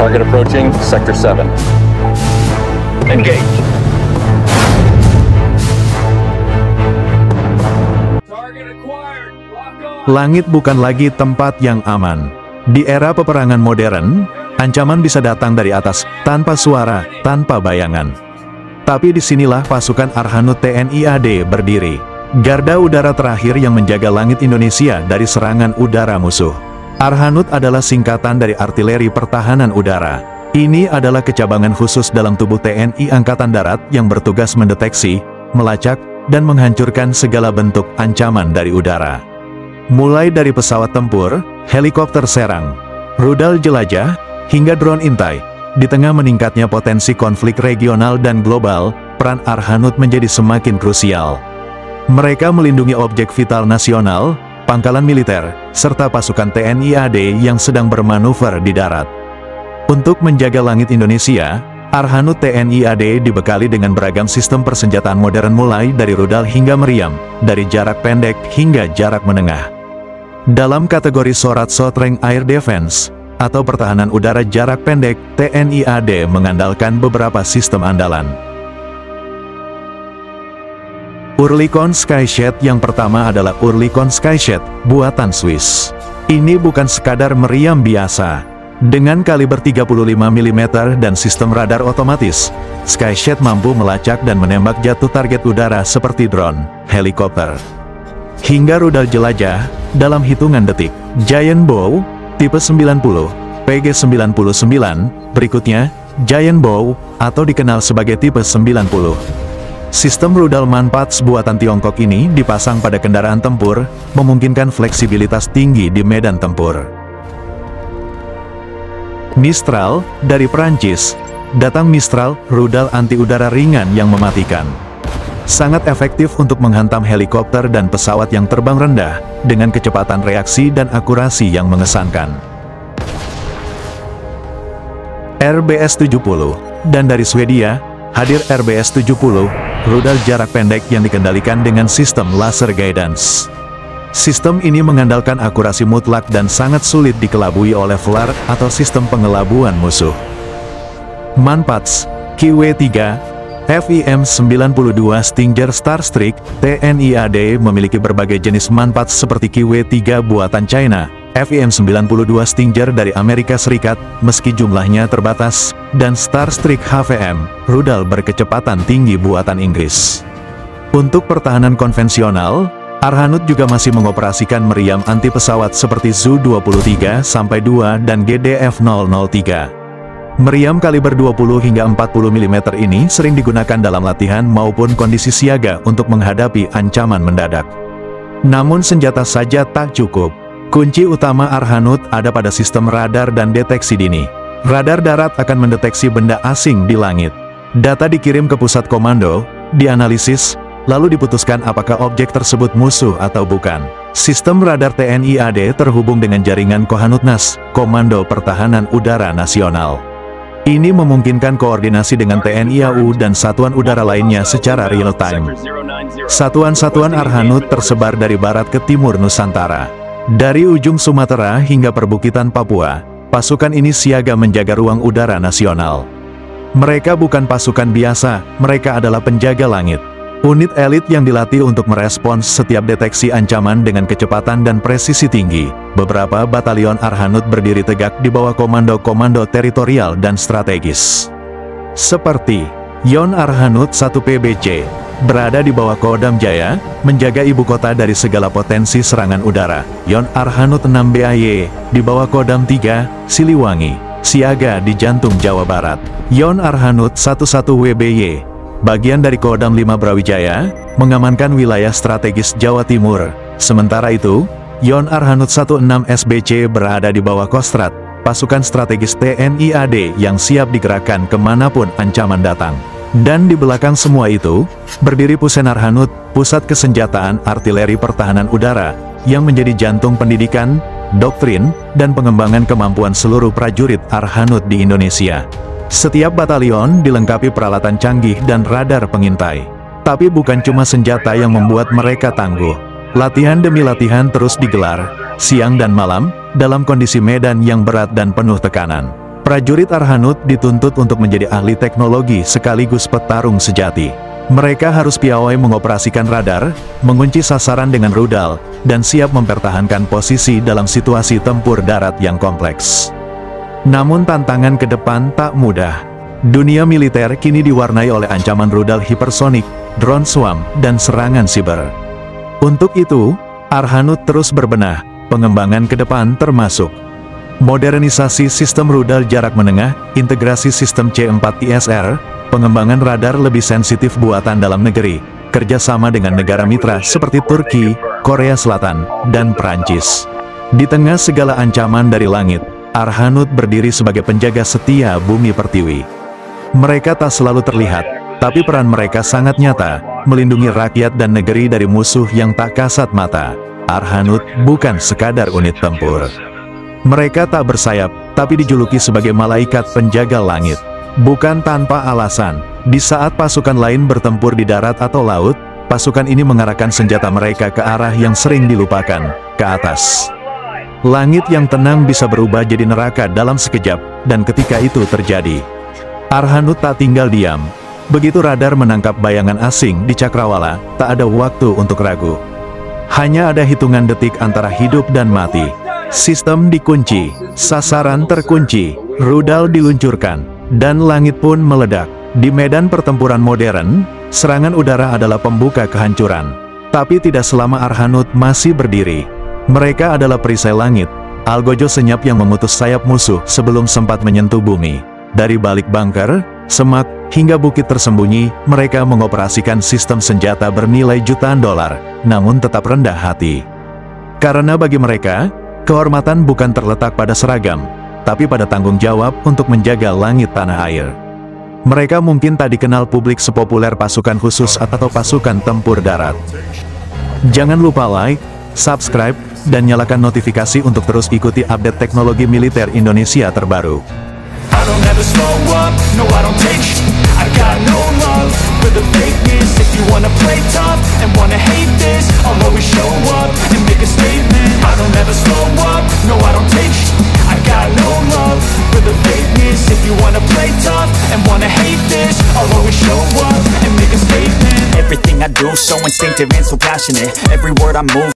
Target approaching Sector 7. Engage. Target acquired. Lock on. Langit bukan lagi tempat yang aman. Di era peperangan modern, ancaman bisa datang dari atas, tanpa suara, tanpa bayangan. Tapi disinilah pasukan Arhanud TNI AD berdiri. Garda udara terakhir yang menjaga langit Indonesia dari serangan udara musuh. Arhanud adalah singkatan dari Artileri Pertahanan Udara. Ini adalah kecabangan khusus dalam tubuh TNI Angkatan Darat yang bertugas mendeteksi, melacak, dan menghancurkan segala bentuk ancaman dari udara. Mulai dari pesawat tempur, helikopter serang, rudal jelajah, hingga drone intai. Di tengah meningkatnya potensi konflik regional dan global, peran Arhanud menjadi semakin krusial. Mereka melindungi objek vital nasional, pangkalan militer, serta pasukan TNI AD yang sedang bermanuver di darat. Untuk menjaga langit Indonesia, Arhanud TNI AD dibekali dengan beragam sistem persenjataan modern mulai dari rudal hingga meriam, dari jarak pendek hingga jarak menengah. Dalam kategori SORAD Short Range Air Defense, atau pertahanan udara jarak pendek, TNI AD mengandalkan beberapa sistem andalan. Oerlikon Skyshed yang pertama adalah Oerlikon Skyshed, buatan Swiss. Ini bukan sekadar meriam biasa. Dengan kaliber 35 mm dan sistem radar otomatis, Skyshed mampu melacak dan menembak jatuh target udara seperti drone, helikopter, hingga rudal jelajah, dalam hitungan detik. Giant Bow, tipe 90, PG-99, berikutnya, Giant Bow, atau dikenal sebagai tipe 90. Sistem rudal Manpads buatan Tiongkok ini dipasang pada kendaraan tempur, memungkinkan fleksibilitas tinggi di medan tempur. Mistral, dari Perancis, datang Mistral, rudal anti-udara ringan yang mematikan. Sangat efektif untuk menghantam helikopter dan pesawat yang terbang rendah, dengan kecepatan reaksi dan akurasi yang mengesankan. RBS-70, dan dari Swedia, hadir RBS-70, rudal jarak pendek yang dikendalikan dengan sistem laser guidance. Sistem ini mengandalkan akurasi mutlak dan sangat sulit dikelabui oleh FLAR atau sistem pengelabuan musuh. Manpads, QW-3, FIM-92 Stinger Starstreak, TNI AD memiliki berbagai jenis Manpads seperti QW-3 buatan China, FIM-92 Stinger dari Amerika Serikat, meski jumlahnya terbatas, dan Starstreak HVM, rudal berkecepatan tinggi buatan Inggris. Untuk pertahanan konvensional, Arhanud juga masih mengoperasikan meriam anti-pesawat seperti Zu-23-2 dan GDF-003. Meriam kaliber 20 hingga 40 mm ini sering digunakan dalam latihan maupun kondisi siaga untuk menghadapi ancaman mendadak. Namun senjata saja tak cukup. Kunci utama Arhanud ada pada sistem radar dan deteksi dini. Radar darat akan mendeteksi benda asing di langit. Data dikirim ke pusat komando, dianalisis, lalu diputuskan apakah objek tersebut musuh atau bukan. Sistem radar TNI AD terhubung dengan jaringan Kohanutnas, Komando Pertahanan Udara Nasional. Ini memungkinkan koordinasi dengan TNI AU dan satuan udara lainnya secara real-time. Satuan-satuan Arhanud tersebar dari barat ke timur Nusantara. Dari ujung Sumatera hingga perbukitan Papua, pasukan ini siaga menjaga ruang udara nasional. Mereka bukan pasukan biasa, mereka adalah penjaga langit. Unit elit yang dilatih untuk merespons setiap deteksi ancaman dengan kecepatan dan presisi tinggi. Beberapa batalion Arhanud berdiri tegak di bawah komando-komando teritorial dan strategis. Seperti Yon Arhanud 1 PBC, berada di bawah Kodam Jaya, menjaga ibu kota dari segala potensi serangan udara. Yon Arhanud 6 BAY, di bawah Kodam 3, Siliwangi, siaga di jantung Jawa Barat. Yon Arhanud 11 WBY, bagian dari Kodam 5 Brawijaya, mengamankan wilayah strategis Jawa Timur. Sementara itu, Yon Arhanud 16 SBC berada di bawah Kostrad, pasukan strategis TNI AD yang siap digerakkan kemanapun ancaman datang. Dan di belakang semua itu, berdiri Pusen Arhanud, Pusat Kesenjataan Artileri Pertahanan Udara, yang menjadi jantung pendidikan, doktrin, dan pengembangan kemampuan seluruh prajurit Arhanud di Indonesia. Setiap batalion dilengkapi peralatan canggih dan radar pengintai. Tapi bukan cuma senjata yang membuat mereka tangguh. Latihan demi latihan terus digelar, siang dan malam, dalam kondisi medan yang berat dan penuh tekanan. Prajurit Arhanud dituntut untuk menjadi ahli teknologi sekaligus petarung sejati. Mereka harus piawai mengoperasikan radar, mengunci sasaran dengan rudal, dan siap mempertahankan posisi dalam situasi tempur darat yang kompleks. Namun tantangan ke depan tak mudah. Dunia militer kini diwarnai oleh ancaman rudal hipersonik, drone swarm, dan serangan siber. Untuk itu, Arhanud terus berbenah, pengembangan ke depan termasuk modernisasi sistem rudal jarak menengah, integrasi sistem C4ISR, pengembangan radar lebih sensitif buatan dalam negeri, kerjasama dengan negara mitra seperti Turki, Korea Selatan, dan Perancis. Di tengah segala ancaman dari langit, Arhanud berdiri sebagai penjaga setia bumi pertiwi. Mereka tak selalu terlihat, tapi peran mereka sangat nyata, melindungi rakyat dan negeri dari musuh yang tak kasat mata. Arhanud bukan sekadar unit tempur. Mereka tak bersayap, tapi dijuluki sebagai malaikat penjaga langit. Bukan tanpa alasan, di saat pasukan lain bertempur di darat atau laut, pasukan ini mengarahkan senjata mereka ke arah yang sering dilupakan, ke atas. Langit yang tenang bisa berubah jadi neraka dalam sekejap, dan ketika itu terjadi, Arhanud tak tinggal diam. Begitu radar menangkap bayangan asing di cakrawala, tak ada waktu untuk ragu. Hanya ada hitungan detik antara hidup dan mati. Sistem dikunci, sasaran terkunci, rudal diluncurkan, dan langit pun meledak. Di medan pertempuran modern, serangan udara adalah pembuka kehancuran. Tapi tidak selama Arhanud masih berdiri. Mereka adalah perisai langit, algojo senyap yang memutus sayap musuh sebelum sempat menyentuh bumi. Dari balik bunker, semak, hingga bukit tersembunyi, mereka mengoperasikan sistem senjata bernilai jutaan dolar, namun tetap rendah hati. Karena bagi mereka, kehormatan bukan terletak pada seragam, tapi pada tanggung jawab untuk menjaga langit tanah air. Mereka mungkin tak dikenal publik sepopuler pasukan khusus atau pasukan tempur darat. Jangan lupa like, subscribe, dan nyalakan notifikasi untuk terus ikuti update teknologi militer Indonesia terbaru. I don't ever slow up, no I don't take sh**. I got no love for the fakeness. If you wanna play tough and wanna hate this, I'll always show up and make a statement. I don't ever slow up, no I don't take sh**. I got no love for the fakeness. If you wanna play tough and wanna hate this, I'll always show up and make a statement. Everything I do so instinctive and so passionate. Every word I move